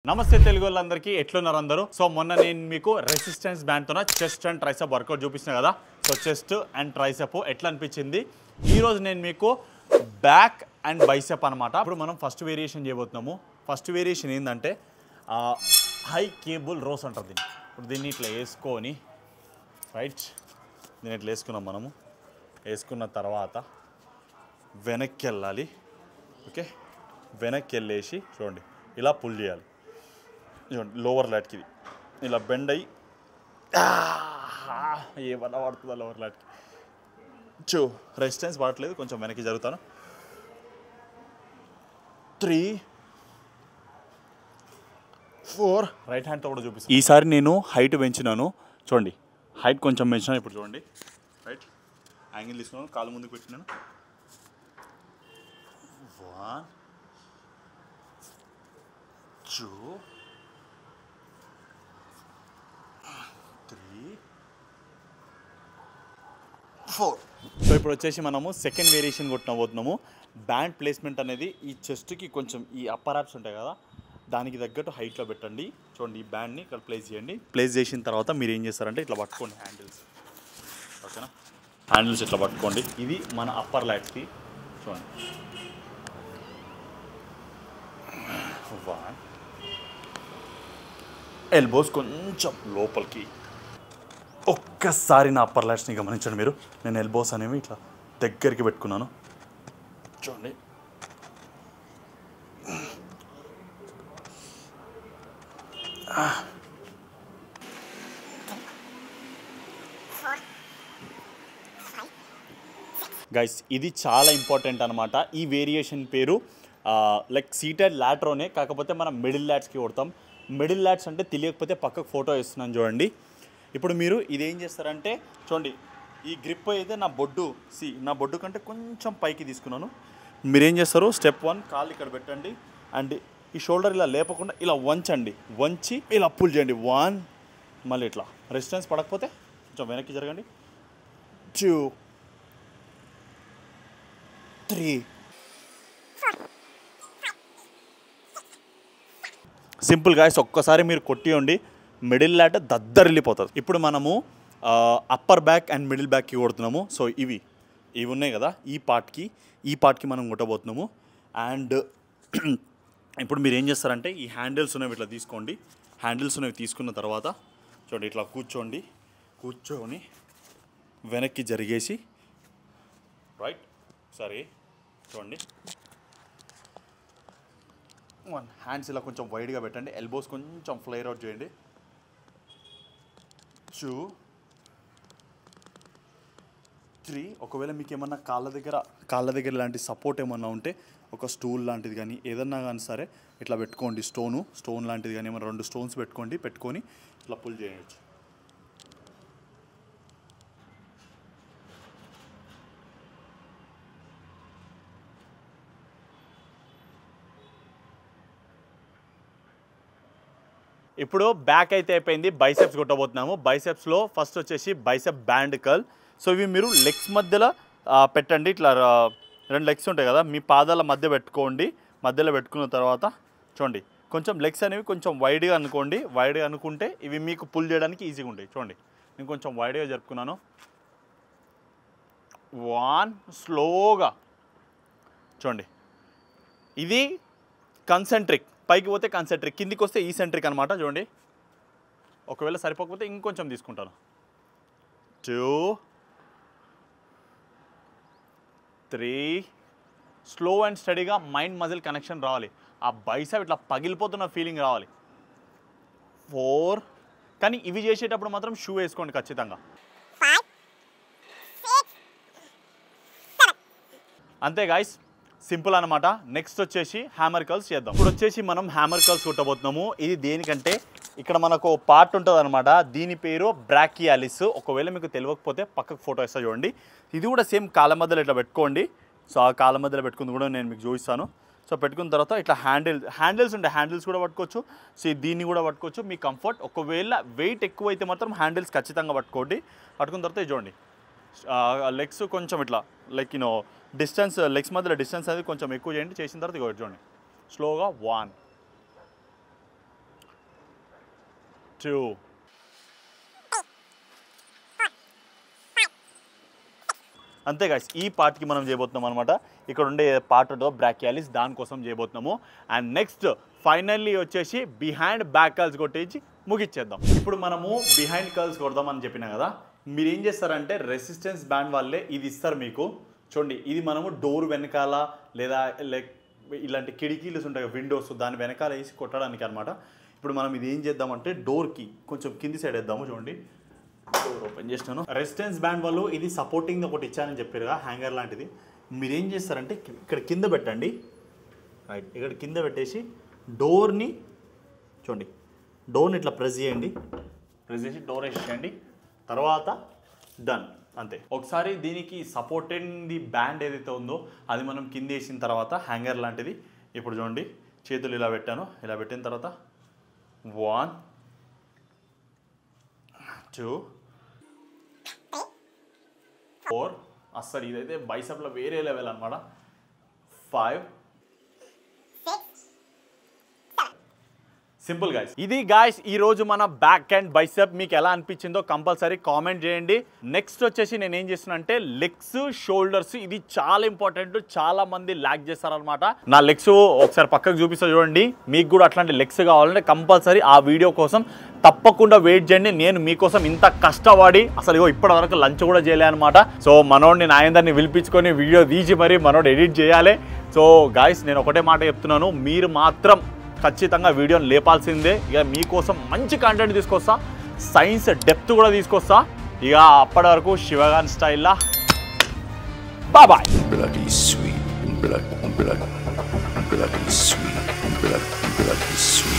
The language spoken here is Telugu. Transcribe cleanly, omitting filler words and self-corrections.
నమస్తే తెలుగు వాళ్ళందరికీ ఎట్లున్నారు అందరూ. సో మొన్న నేను మీకు రెసిస్టెన్స్ బ్యాండ్తో చెస్ట్ అండ్ ట్రైసెప్ వర్కౌట్ చూపిస్తున్నా కదా. సో చెస్ట్ అండ్ ట్రైసెప్ ఎట్లా అనిపించింది. ఈరోజు నేను మీకు బ్యాక్ అండ్ బైసెప్ అనమాట. ఇప్పుడు మనం ఫస్ట్ వేరియేషన్ చేయబోతున్నాము. ఫస్ట్ వేరియేషన్ ఏంటంటే హై కేబుల్ రోస్ అంటారు దీన్ని. ఇప్పుడు దీన్ని ఇట్లా వేసుకొని రైట్ దీన్ని ఇట్లా వేసుకున్నాం. మనము వేసుకున్న తర్వాత వెనక్కి వెళ్ళాలి. ఓకే, వెనక్కి వెళ్ళేసి చూడండి ఇలా పుల్ చేయాలి. లోవర్ లాట్కి ఇది ఇలా బెండ్ అయ్యి ఏమన్నా పడుతుందా లోవర్ లాట్కి. రెసిస్టెన్స్ పడట్లేదు, కొంచెం వెనక్కి జరుగుతాను. 3 4 రైట్ హ్యాండ్తో కూడా చూపిస్తాను. ఈసారి నేను హైట్ పెంచినాను. చూడండి హైట్ కొంచెం పెంచినాను. ఇప్పుడు చూడండి రైట్ యాంగిల్ తీసుకున్నాను, కాలు ముందుకు పెట్టినాను. 1 2 3 4. సో ఇప్పుడు వచ్చేసి మనము సెకండ్ వేరియేషన్ కొట్టబోతున్నాము. బ్యాండ్ ప్లేస్మెంట్ అనేది ఈ చెస్ట్కి కొంచెం ఈ అప్పర్ యాప్స్ ఉంటాయి కదా, దానికి తగ్గట్టు హైట్లో పెట్టండి. చూడండి ఈ బ్యాండ్ని ఇక్కడ ప్లేస్ చేయండి. ప్లేస్ చేసిన తర్వాత మీరు ఏం చేస్తారంటే ఇట్లా పట్టుకోండి హ్యాండిల్స్. ఓకేనా, హ్యాండిల్స్ ఇట్లా పట్టుకోండి. ఇది మన అప్పర్ లాట్స్కి. చూడండి 1 ఎల్బోస్ కొంచెం లోపలికి. ఒక్కసారి నా అప్పర్ లాట్స్ని గమనించండి మీరు. నేను ఎల్బోస్ అనేవి ఇట్లా దగ్గరికి పెట్టుకున్నాను. చూడండి గైస్, ఇది చాలా ఇంపార్టెంట్ అనమాట. ఈ వేరియేషన్ పేరు లైక్ సీటెడ్ లాట్రోనే, కాకపోతే మనం మిడిల్ లాట్స్కి కొడతాం. మిడిల్ లాట్స్ అంటే తెలియకపోతే పక్కకు ఫోటో ఇస్తున్నాను చూడండి. ఇప్పుడు మీరు ఇదేం చేస్తారంటే చూడండి ఈ గ్రిప్ అయితే నా బొడ్డు కంటే కొంచెం పైకి తీసుకున్నాను. మీరేం చేస్తారు, స్టెప్ 1 కాళ్ళు ఇక్కడ పెట్టండి అండ్ ఈ షోల్డర్ ఇలా లేపకుండా ఇలా వంచండి. వంచి ఇలా పుల్ చేయండి. 1 మళ్ళీ ఇట్లా రెసిస్టెన్స్ పడకపోతే కొంచెం వెనక్కి జరగండి. 2 3 సింపుల్ గాయస్. ఒక్కసారి మీరు కొట్టియండి, మిడిల్ లాట్ దద్దరిల్లిపోతుంది. ఇప్పుడు మనము అప్పర్ బ్యాక్ అండ్ మిడిల్ బ్యాక్కి కొడుతున్నాము. సో ఇవి ఉన్నాయి కదా, ఈ పార్ట్కి మనం కొట్టబోతున్నాము. అండ్ ఇప్పుడు మీరు ఏం చేస్తారంటే ఈ హ్యాండిల్స్ అనేవి ఇట్లా తీసుకోండి. హ్యాండిల్స్ అనేవి తీసుకున్న తర్వాత చూడండి ఇట్లా కూర్చొని వెనక్కి జరిగేసి రైట్ సరే చూడండి 1 హ్యాండ్స్ ఇలా కొంచెం వైడ్గా పెట్టండి. ఎల్బోస్ కొంచెం ఫ్లేర్ అవుట్ చేయండి. 2 3 ఒకవేళ మీకు ఏమన్నా కాళ్ళ దగ్గర లాంటి సపోర్ట్ ఏమన్నా ఉంటే ఒక స్టూల్ లాంటిది కానీ ఏదన్నా కానీ సరే ఇట్లా పెట్టుకోండి. స్టోన్ లాంటిది కానీ ఏమన్నా 2 స్టోన్స్ పెట్టుకొని ఇట్లా పుల్ చేయవచ్చు. ఇప్పుడు బ్యాక్ అయితే అయిపోయింది, బైసెప్స్ కొట్టబోతున్నాము. బైసెప్స్లో ఫస్ట్ వచ్చేసి బైసెప్ బ్యాండ్ కర్ల్. సో ఇవి మీరు లెగ్స్ మధ్యలో పెట్టండి. ఇట్లా 2 లెగ్స్ ఉంటాయి కదా, మీ పాదాల మధ్య పెట్టుకోండి. మధ్యలో పెట్టుకున్న తర్వాత చూడండి కొంచెం లెగ్స్ అనేవి కొంచెం వైడ్గా అనుకోండి. వైడ్గా అనుకుంటే ఇవి మీకు పుల్ చేయడానికి ఈజీగా ఉంటాయి. చూడండి నేను కొంచెం వైడ్గా జరుపుకున్నాను. 1 స్లోగా చూడండి. ఇది కన్సెంట్రిక్, పైకి పోతే కన్సెంట్రిక్, కిందికి వస్తే ఈ సెంట్రిక్ అనమాట. చూడండి ఒకవేళ సరిపోకపోతే ఇంకొంచెం తీసుకుంటాను. 2 3 స్లో అండ్ స్టడీగా మైండ్ మజిల్ కనెక్షన్ రావాలి. ఆ బైసెప్ ఇట్లా పగిలిపోతున్న ఫీలింగ్ రావాలి. 4 కానీ ఇవి చేసేటప్పుడు మాత్రం షూ వేసుకోండి ఖచ్చితంగా. 5 6 7 అంతే గాయస్, సింపుల్ అనమాట. నెక్స్ట్ వచ్చేసి హ్యామర్ కర్ల్స్ చేద్దాం. ఇప్పుడు వచ్చేసి మనం హ్యామర్ కర్ల్స్ కొట్టబోతున్నాము. ఇది దేనికంటే ఇక్కడ మనకు పార్ట్ ఉంటుంది అనమాట, దీని పేరు బ్రాకియాలిస్. ఒకవేళ మీకు తెలియకపోతే పక్కకు ఫోటో ఇస్తా చూడండి. ఇది కూడా సేమ్ కాళ్ళ మధ్యలో ఇట్లా పెట్టుకోండి. సో ఆ కాళ్ళ మధ్యలో పెట్టుకుంది కూడా నేను మీకు చూపిస్తాను. సో పెట్టుకున్న తర్వాత ఇట్లా హ్యాండిల్స్ ఉంటాయి, హ్యాండిల్స్ కూడా పట్టుకోవచ్చు. సో దీన్ని కూడా పట్టుకోవచ్చు, మీ కంఫర్ట్. ఒకవేళ వెయిట్ ఎక్కువైతే మాత్రం హ్యాండిల్స్ ఖచ్చితంగా పట్టుకోండి. పట్టుకున్న తర్వాత చూడండి లెగ్స్ కొంచెం ఇట్లా లైక్ డిస్టెన్స్, లెగ్స్ మధ్యలో డిస్టెన్స్ అనేది కొంచెం ఎక్కువ చేయండి. చేసిన తర్వాత చూడండి స్లోగా 1 2. అంతే గైస్, ఈ పార్ట్కి మనం చేయబోతున్నాం అనమాట. ఇక్కడ ఉండే పార్ట్ ఉంటుందో బ్రాకియాలిస్, దానికోసం చేయబోతున్నాము. అండ్ నెక్స్ట్ ఫైనల్లీ వచ్చేసి బిహైండ్ బ్యాక్ కర్ల్స్ కొట్టేసి ముగిచ్చేద్దాం. ఇప్పుడు మనము బిహైండ్ కర్ల్స్ కొడదామని చెప్పినా కదా, మీరు ఏం చేస్తారంటే రెసిస్టెన్స్ బ్యాండ్ వాళ్ళే ఇది ఇస్తారు మీకు. చూడండి, ఇది మనము డోర్ వెనకాల లేదా లైక్ ఇలాంటి కిటికీలు ఉంటాయి విండోస్, దాని వెనకాల వేసి కొట్టడానికి అనమాట. ఇప్పుడు మనం ఇది ఏం చేద్దామంటే డోర్కి కొంచెం కింది సైడ్ వేద్దాము. చూడండి, డోర్ ఓపెన్ చేసినాను. రెసిస్టెన్స్ బ్యాండ్ వాళ్ళు ఇది సపోర్టింగ్ ఒకటి ఇచ్చానని చెప్పారు కదా, హ్యాంగర్ లాంటిది. మీరు ఏం చేస్తారంటే ఇక్కడ కింద పెట్టండి, రైట్, ఇక్కడ కింద పెట్టేసి డోర్ని చూడండి, డోర్ని ఇట్లా ప్రెస్ చేయండి, ప్రెస్ చేసి డోర్ వేసేయండి. తర్వాత డన్, అంతే. ఒకసారి దీనికి సపోర్టెడ్ బ్యాండ్ ఏదైతే ఉందో అది మనం కింద వేసిన తర్వాత హ్యాంగర్ లాంటిది. ఇప్పుడు చూడండి, చేతులు ఇలా పెట్టాను, ఇలా పెట్టిన తర్వాత 1 2 4, అస్సలు ఇదైతే బైసెప్లో వేరే లెవెల్ అనమాట. 5 సింపుల్ గైస్. ఇది గైస్ ఈ రోజు మన బ్యాక్ అండ్ బైసెప్. మీకు ఎలా అనిపించిందో కంపల్సరీ కామెంట్ చేయండి. నెక్స్ట్ వచ్చేసి నేను ఏం చేస్తున్నా అంటే లెగ్స్, షోల్డర్స్, ఇది చాలా ఇంపార్టెంట్. చాలా మంది ల్యాక్ చేస్తారనమాట. నా లెగ్స్ ఒకసారి పక్కకు చూపిస్తా చూడండి. మీకు కూడా అట్లాంటి లెగ్స్ కావాలంటే కంపల్సరీ ఆ వీడియో కోసం తప్పకుండా వెయిట్ చేయండి. నేను మీకోసం ఇంత కష్టపడి అసలు ఇప్పటి వరకు లంచ్ కూడా చేయలే అనమాట. సో మనోడిని నాయందరిని పిలిపించుకొని వీడియో తీసి మరి మనోడు ఎడిట్ చేయాలి. సో గాయస్, నేను ఒకటే మాట చెప్తున్నాను, మీరు మాత్రం ఖచ్చితంగా వీడియోని లేపాల్సిందే. ఇక మీకోసం మంచి కంటెంట్ తీసుకొస్తా, సైన్స్ డెప్త్ కూడా తీసుకొస్తా. ఇక అప్పటి వరకు శివగాన్ స్టైల్లా bye. Bloody sweet, bloody sweet, bloody sweet.